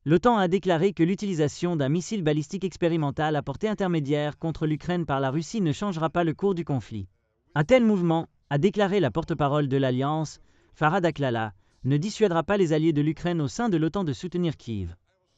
L'OTAN a déclaré que l'utilisation d'un missile balistique expérimental à portée intermédiaire contre l'Ukraine par la Russie ne changera pas le cours du conflit. Un tel mouvement, a déclaré la porte-parole de l'Alliance, Farah Dakhlala, ne dissuadera pas les alliés de l'Ukraine au sein de l'OTAN de soutenir Kiev.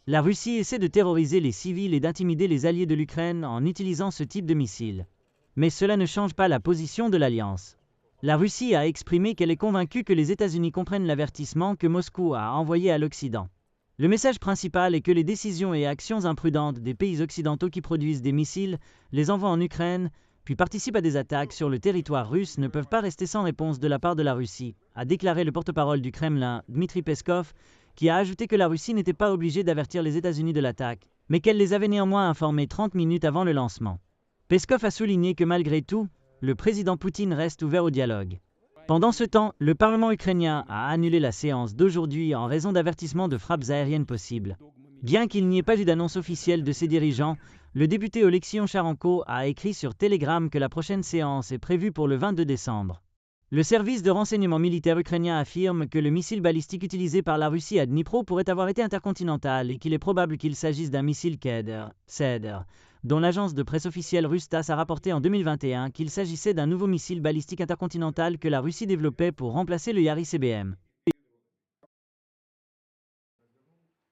La Russie essaie de terroriser les civils et d'intimider les alliés de l'Ukraine en utilisant ce type de missile. Mais cela ne change pas la position de l'Alliance. La Russie a exprimé qu'elle est convaincue que les États-Unis comprennent l'avertissement que Moscou a envoyé à l'Occident. Le message principal est que les décisions et actions imprudentes des pays occidentaux qui produisent des missiles, les envoient en Ukraine, puis participent à des attaques sur le territoire russe ne peuvent pas rester sans réponse de la part de la Russie, a déclaré le porte-parole du Kremlin, Dmitri Peskov, qui a ajouté que la Russie n'était pas obligée d'avertir les États-Unis de l'attaque, mais qu'elle les avait néanmoins informés 30 minutes avant le lancement. Peskov a souligné que malgré tout, le président Poutine reste ouvert au dialogue. Pendant ce temps, le Parlement ukrainien a annulé la séance d'aujourd'hui en raison d'avertissements de frappes aériennes possibles. Bien qu'il n'y ait pas eu d'annonce officielle de ses dirigeants, le député Oleksiy Oncharenko a écrit sur Telegram que la prochaine séance est prévue pour le 22 décembre. Le service de renseignement militaire ukrainien affirme que le missile balistique utilisé par la Russie à Dnipro pourrait avoir été intercontinental et qu'il est probable qu'il s'agisse d'un missile Cedr, dont l'agence de presse officielle russe TASS a rapporté en 2021 qu'il s'agissait d'un nouveau missile balistique intercontinental que la Russie développait pour remplacer le Yari CBM.